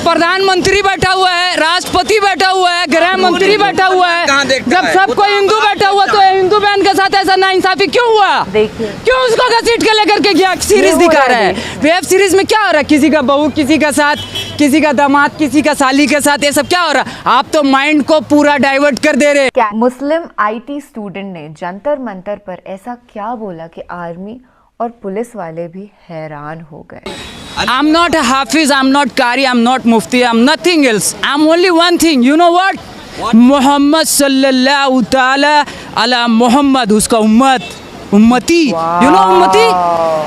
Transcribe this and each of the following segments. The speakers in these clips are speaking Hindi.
प्रधानमंत्री बैठा हुआ है, राष्ट्रपति बैठा हुआ है, गृह मंत्री बैठा हुआ है। जब सबको हिंदू बैठा हुआ तो हिंदू बहन के साथ ऐसा नाइंसाफी क्यों हुआ? क्यों उसको घसीट के लेकर के गया? सीरीज दिखा रहा है। वेब सीरीज में क्या हो रहा है? किसी का बहू किसी का साथ, किसी का दामाद किसी का साली के साथ, ये सब क्या हो रहा है? आप तो माइंड को पूरा डाइवर्ट कर दे रहे। मुस्लिम IT स्टूडेंट ने जंतर मंतर पर ऐसा क्या बोला कि आर्मी और पुलिस वाले भी हैरान हो गए। I'm not a Hafiz, I'm not Qari, I'm not Mufti, I'm nothing else. I'm only one thing. You know what? Mohammad सल्लल्लाहु ताला अला मोहम्मद, उसका उम्मती। You know उम्मती?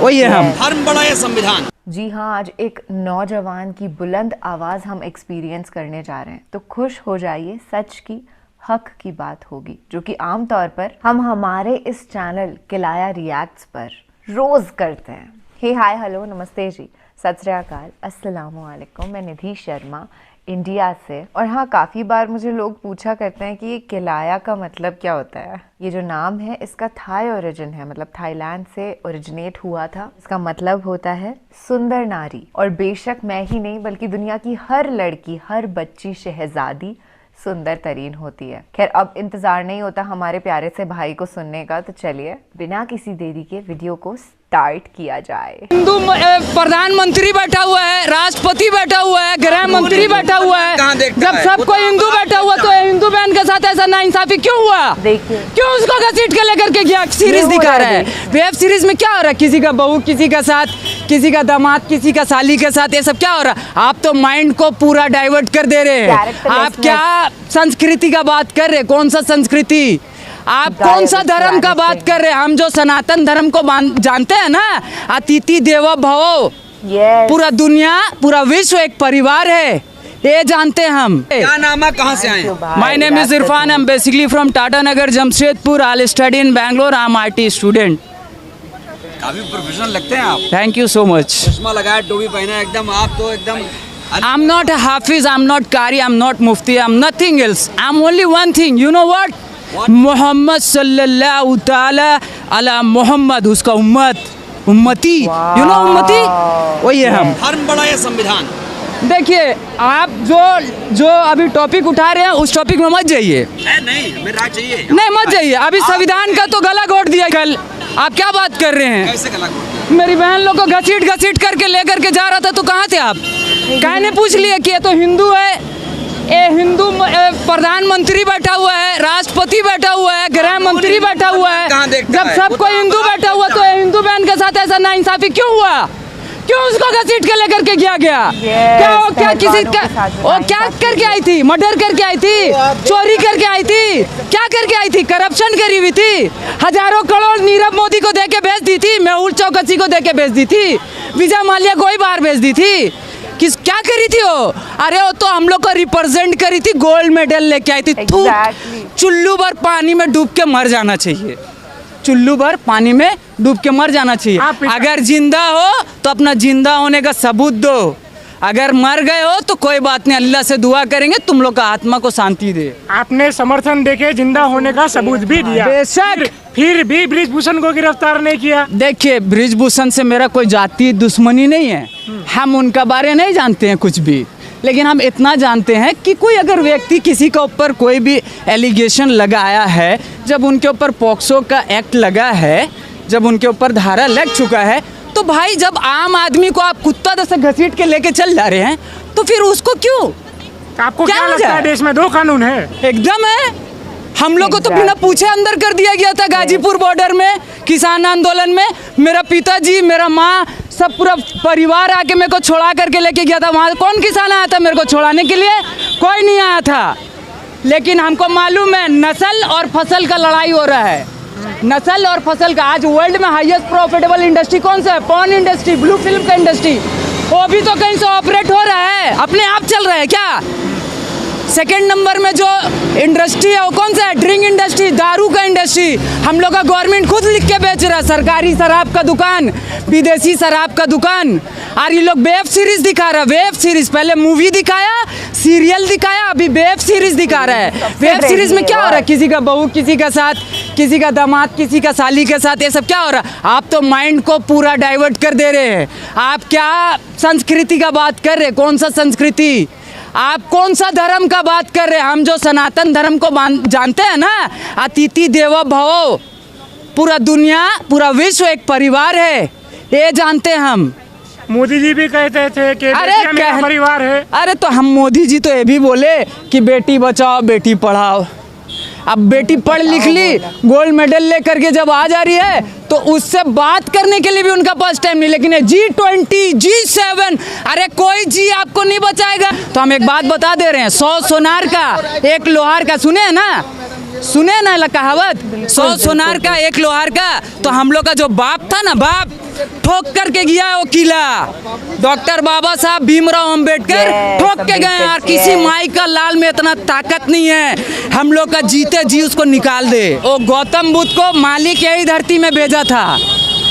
वही है हम। धर्म बड़ा है संविधान। जी हाँ, आज एक नौजवान की बुलंद आवाज हम एक्सपीरियंस करने जा रहे हैं, तो खुश हो जाइए, सच की हक की बात होगी, जो कि आमतौर पर हम हमारे इस चैनल किलाया रिएक्ट्स पर रोज करते हैं। हे हाय हेलो नमस्ते जी, सत श्री अकाल, अस्सलाम वालेकुम। मैं निधि शर्मा इंडिया से। और हाँ, काफ़ी बार मुझे लोग पूछा करते हैं कि ये किलाया का मतलब क्या होता है। ये जो नाम है इसका थाई ओरिजिन है, मतलब थाईलैंड से ओरिजिनेट हुआ था। इसका मतलब होता है सुंदर नारी। और बेशक मैं ही नहीं बल्कि दुनिया की हर लड़की, हर बच्ची शहजादी सुंदर तरीन होती है। खैर, अब इंतजार नहीं होता हमारे प्यारे से भाई को सुनने का, तो चलिए बिना किसी देरी के वीडियो को स्टार्ट किया जाए। हिंदू प्रधानमंत्री बैठा हुआ है, राष्ट्रपति बैठा हुआ है, गृह मंत्री बैठा हुआ है। जब सबको हिंदू बैठा हुआ तो हिंदू बहन के साथ ऐसा नाइंसाफी क्यों हुआ? देखिए क्यों उसको घसीट के लेकर के गया? सीरीज दिखा रहा है। वेब सीरीज में क्या हो रहा है? किसी का बहू किसी का साथ, किसी का दामाद किसी का साली के साथ, ये सब क्या हो रहा है? आप तो माइंड को पूरा डाइवर्ट कर दे रहे हैं। आप क्या संस्कृति का बात कर रहे हैं? कौन सा संस्कृति? आप कौन सा धर्म का बात कर रहे हैं? हम जो सनातन धर्म को जानते हैं ना, अतिथि देवो भव, पूरा दुनिया पूरा विश्व एक परिवार है, ये जानते हैं हम। क्या नाम है, कहाँ से आए? My name is Irfan, I am basically from Tata Nagar Jamshedpur. I study in Bangalore, I am IT student. काफी प्रोफेशनल लगते हैं आप। Thank you so much. चश्मा लगाया, टोपी पहना, एकदम आप तो एकदम। I'm not a Hafiz, I'm not Qari, I'm not Mufti, I'm nothing else. I'm only one thing. You know what? Mohammad सल्लल्लाहु ताला अला मोहम्मद, उसका उम्मती। You know उम्मती? वही है हम। धर्म बड़ा है संविधान। देखिए, आप जो अभी टॉपिक उठा रहे हैं उस टॉपिक में मत जाइए। नहीं, हमें राय चाहिए। नहीं, मत जाइए। अभी संविधान का तो गला घोट दिया कल। आप क्या बात कर रहे हैं? कैसे गला घोट? मेरी बहन लोग को घसीट करके लेकर के जा रहा था, तो कहाँ थे आप? कहने पूछ लिए कि ये तो हिंदू है, ये हिंदू प्रधानमंत्री बैठा हुआ है, राष्ट्रपति बैठा हुआ है, गृह मंत्री बैठा हुआ है। जब सबको हिंदू बैठा हुआ तो हिंदू बहन के साथ ऐसा नाइंसाफी क्यों हुआ? क्यों उसको घसीट के लेकर के गया? क्या किसी का वो क्या करके आई थी? मर्डर करके आई थी, चोरी करके आई थी, क्या करके आई थी? करप्शन करी हुई थी, हजारों करोड़ नीरव मोदी को दे के भेज दी थी, मेहुल चौकसी को दे के भेज दी थी, विजय माल्या को ही बाहर भेज दी थी। क्या करी थी वो? अरे वो तो हम लोग को रिप्रेजेंट करी थी, गोल्ड मेडल लेके आई थी। चुल्लू भर पानी में डूब के मर जाना चाहिए, चुल्लू भर पानी में डूब के मर जाना चाहिए। अगर जिंदा हो तो अपना जिंदा होने का सबूत दो, अगर मर गए हो तो कोई बात नहीं, अल्लाह से दुआ करेंगे तुम लोग का आत्मा को शांति दे। आपने समर्थन देके जिंदा होने का सबूत भी दिया, बेशक, फिर भी बृजभूषण को गिरफ्तार नहीं किया। देखिए, बृजभूषण से मेरा कोई जाति दुश्मनी नहीं है, हम उनका बारे नहीं जानते हैं कुछ भी, लेकिन हम इतना जानते हैं कि कोई अगर व्यक्ति किसी के ऊपर कोई भी एलिगेशन लगाया है, जब उनके ऊपर पॉक्सो का एक्ट लगा है, जब उनके ऊपर धारा लग चुका है, तो भाई जब आम आदमी को आप कुत्ता जैसे घसीट के लेके चल जा रहे हैं, तो फिर उसको क्यों? आपको क्या लगता है देश में 2 कानून है? एकदम है। हम लोग को तो बिना पूछे अंदर कर दिया गया था गाजीपुर बॉर्डर में, किसान आंदोलन में। मेरा पिताजी, मेरा माँ, सब पूरा परिवार आके मेरे को छोड़ा करके लेके गया था। वहाँ कौन किसान आया था मेरे को छोड़ाने के लिए? कोई नहीं आया था। लेकिन हमको मालूम है नस्ल और फसल का लड़ाई हो रहा है, नस्ल और फसल का। आज वर्ल्ड में हाईएस्ट प्रॉफिटेबल इंडस्ट्री कौन सा है? पॉर्न इंडस्ट्री, ब्लू फिल्म का इंडस्ट्री। वो भी तो कहीं से ऑपरेट हो रहा है, अपने आप चल रहा है क्या? सेकंड नंबर में जो इंडस्ट्री है वो कौन सा है? ड्रिंक इंडस्ट्री, दारू का इंडस्ट्री। हम लोग का गवर्नमेंट खुद लिख के बेच रहा है, सरकारी शराब का दुकान, विदेशी शराब का दुकान। और ये लोग वेब सीरीज दिखा रहा है, वेब सीरीज। पहले मूवी दिखाया, सीरियल दिखाया, अभी वेब सीरीज दिखा रहा है। वेब सीरीज में क्या हो रहा है, किसी का बहू किसी का साथ, किसी का दामाद किसी का साली के साथ, ये सब क्या हो रहा है। आप तो माइंड को पूरा डाइवर्ट कर दे रहे हैं। आप क्या संस्कृति का बात कर रहे हैं, कौन सा संस्कृति, आप कौन सा धर्म का बात कर रहे हैं। हम जो सनातन धर्म को जानते हैं ना, अतिथि देवो भव, पूरा दुनिया पूरा विश्व एक परिवार है, ये जानते हैं हम। मोदी जी भी कहते थे कि बेटियां मेरा परिवार है। अरे तो हम मोदी जी तो ये भी बोले कि बेटी बचाओ बेटी पढ़ाओ। अब बेटी पढ़ लिख ली, गोल्ड मेडल लेकर के जब आ जा रही है तो उससे बात करने के लिए भी उनका पास टाइम नहीं। लेकिन G20 G7, अरे कोई जी आपको नहीं बचाएगा। तो हम एक बात बता दे रहे हैं, 100 सोनार का 1 लोहार का, सुने ना कहावत, 100 सोनार का 1 लोहार का। तो हम लोग का जो बाप था ना, बाप ठोक करके गया है वो किला, डॉक्टर बाबा साहब भीमराव अंबेडकर ठोक के गए। और किसी माई का लाल में इतना ताकत नहीं है हम लोग का जीते जी उसको निकाल दे। वो गौतम बुद्ध को मालिक यही धरती में भेजा था,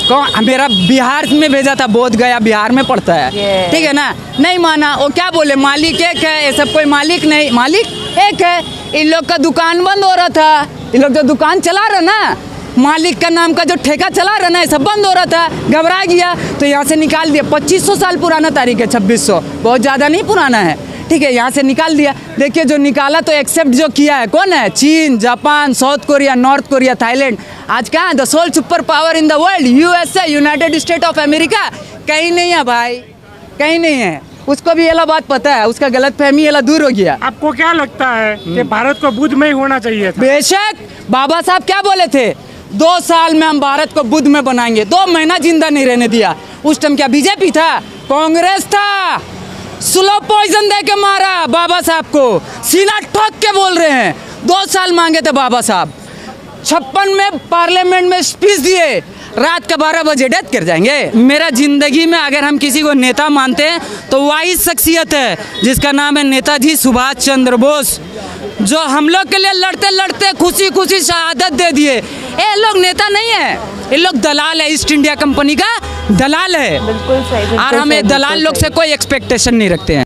कौन, मेरा बिहार में भेजा था, बोध गया बिहार में पड़ता है, ठीक है ना। नहीं माना, वो क्या बोले, मालिक एक है, ये सब कोई मालिक नहीं, मालिक एक है। इन लोग का दुकान बंद हो रहा था, इन लोग जो दुकान चला रहा ना, मालिक का नाम का जो ठेका चला रहा ना, ये सब बंद हो रहा था, घबरा गया तो यहाँ से निकाल दिया। 2500 साल पुराना तारीख है, 2600, बहुत ज़्यादा नहीं पुराना है, ठीक है, यहाँ से निकाल दिया। देखिए जो निकाला तो एक्सेप्ट जो किया है कौन है, चीन, Japan, South Korea, North Korea, Thailand. आज कहाँ है the sole super power in the world, USA, united state of America, कहीं नहीं है भाई, कहीं नहीं है। उसको भी ये बात पता है, उसका गलत फहमी ये दूर हो गया। आपको क्या लगता है कि भारत को बुद्धमय होना चाहिए था? बेशक, बाबा साहब क्या बोले थे, 2 साल में हम भारत को बुद्ध में बनाएंगे। 2 महीना जिंदा नहीं रहने दिया। उस टाइम क्या बीजेपी था, कांग्रेस था, स्लो पॉइजन दे के मारा बाबा साहब को, सीना ठोक के बोल रहे हैं। 2 साल मांगे थे बाबा साहब, 56 में पार्लियामेंट में स्पीच दिए, रात का 12 बजे डेथ कर जाएंगे। मेरा जिंदगी में अगर हम किसी को नेता मानते हैं तो वही शख्सियत है जिसका नाम है नेताजी सुभाष चंद्र बोस, जो हम लोग के लिए लड़ते लड़ते खुशी खुशी शहादत दे दिए। ये लोग नेता नहीं है, ये लोग दलाल है, ईस्ट इंडिया कंपनी का दलाल है। बिल्कुल सही, और हमें दलाल लोग से कोई एक्सपेक्टेशन नहीं रखते हैं।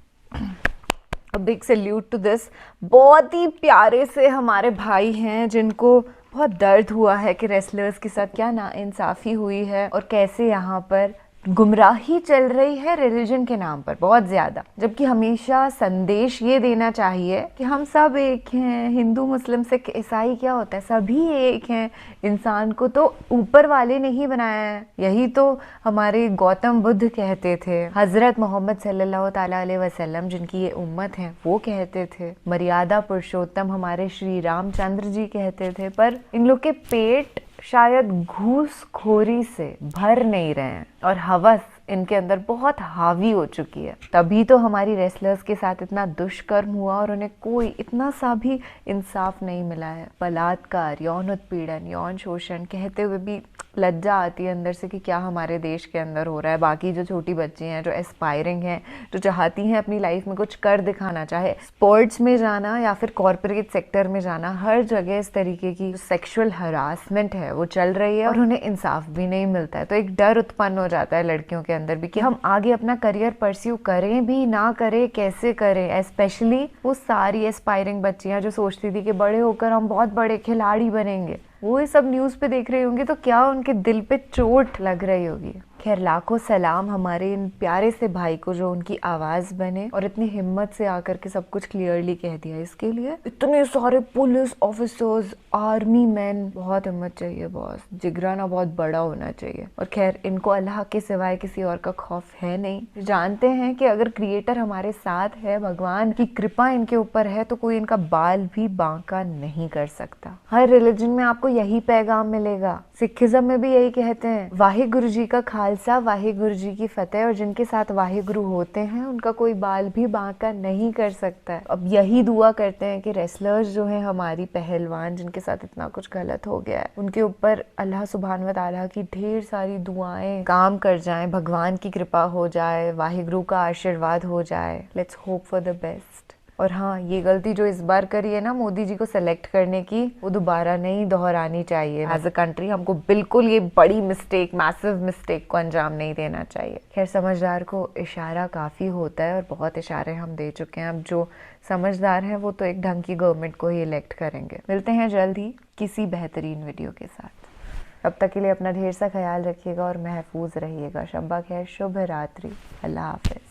Big salute to this. बहुत ही प्यारे से हमारे भाई हैं जिनको बहुत दर्द हुआ है कि रेसलर्स के साथ क्या नाइंसाफ़ी हुई है और कैसे यहाँ पर गुमराही चल रही है रिलीजन के नाम पर बहुत ज़्यादा। जबकि हमेशा संदेश ये देना चाहिए कि हम सब एक हैं, हिंदू मुस्लिम सिख ईसाई क्या होता है, सभी एक हैं। इंसान को तो ऊपर वाले ने ही बनाया है, यही तो हमारे गौतम बुद्ध कहते थे, हज़रत मोहम्मद सल्लल्लाहु ताला अलैहि वसल्लम जिनकी ये उम्मत है वो कहते थे, मर्यादा पुरुषोत्तम हमारे श्री रामचंद्र जी कहते थे। पर इन लोग के पेट शायद घूसखोरी से भर नहीं रहे हैं और हवस इनके अंदर बहुत हावी हो चुकी है। तभी तो हमारी रेसलर्स के साथ इतना दुष्कर्म हुआ और उन्हें कोई इतना सा भी इंसाफ नहीं मिला है। बलात्कार, यौन उत्पीड़न, यौन शोषण कहते हुए भी लज्जा आती है अंदर से कि क्या हमारे देश के अंदर हो रहा है। बाकी जो छोटी बच्ची हैं, जो एस्पायरिंग हैं, जो चाहती हैं अपनी लाइफ में कुछ कर दिखाना, चाहे स्पोर्ट्स में जाना या फिर कॉर्पोरेट सेक्टर में जाना, हर जगह इस तरीके की सेक्सुअल हरासमेंट है वो चल रही है और उन्हें इंसाफ भी नहीं मिलता है। तो एक डर उत्पन्न हो जाता है लड़कियों के अंदर भी कि हम आगे अपना करियर परस्यू करें भी ना करें, कैसे करें। स्पेशली वो सारी एस्पायरिंग बच्चियां जो सोचती थी कि बड़े होकर हम बहुत बड़े खिलाड़ी बनेंगे, वो ये सब न्यूज़ पे देख रही होंगी तो क्या उनके दिल पे चोट लग रही होगी। खैर लाखों सलाम हमारे इन प्यारे से भाई को जो उनकी आवाज़ बने और इतनी हिम्मत से आकर के सब कुछ क्लियरली कह दिया। इसके लिए इतने सारे पुलिस ऑफिसर्स, आर्मी मैन, बहुत हिम्मत चाहिए बॉस, जिगराना बहुत बड़ा होना चाहिए। और खैर इनको अल्लाह के सिवाय किसी और का खौफ है नहीं। जानते हैं कि अगर क्रिएटर हमारे साथ है, भगवान की कृपा इनके ऊपर है, तो कोई इनका बाल भी बांका नहीं कर सकता। हर रिलीजन में आपको यही पैगाम मिलेगा। सिखिज्म में भी यही कहते हैं, वाहिगुरु जी का खालसा, वाहिगुरु जी की फतेह, और जिनके साथ वाहिगुरु होते हैं उनका कोई बाल भी बांका नहीं कर सकता है। अब यही दुआ करते हैं कि रेसलर्स जो हैं हमारी पहलवान, जिनके साथ इतना कुछ गलत हो गया है, उनके ऊपर अल्लाह सुभान व तआला की ढेर सारी दुआएं काम कर जाएं, भगवान की कृपा हो जाए, वाहिगुरु का आशीर्वाद हो जाए। Let's hope for the best. और हाँ, ये गलती जो इस बार करी है ना मोदी जी को सेलेक्ट करने की, वो दोबारा नहीं दोहरानी चाहिए। एज अ कंट्री हमको बिल्कुल ये बड़ी मिस्टेक, मैसिव मिस्टेक को अंजाम नहीं देना चाहिए। खैर, समझदार को इशारा काफ़ी होता है और बहुत इशारे हम दे चुके हैं। अब जो समझदार हैं वो तो एक ढंग की गवर्नमेंट को ही इलेक्ट करेंगे। मिलते हैं जल्द ही किसी बेहतरीन वीडियो के साथ। अब तक के लिए अपना ढेर सा ख्याल रखिएगा और महफूज रहिएगा। शब्बा खैर, शुभ रात्रि, अल्लाह हाफिज।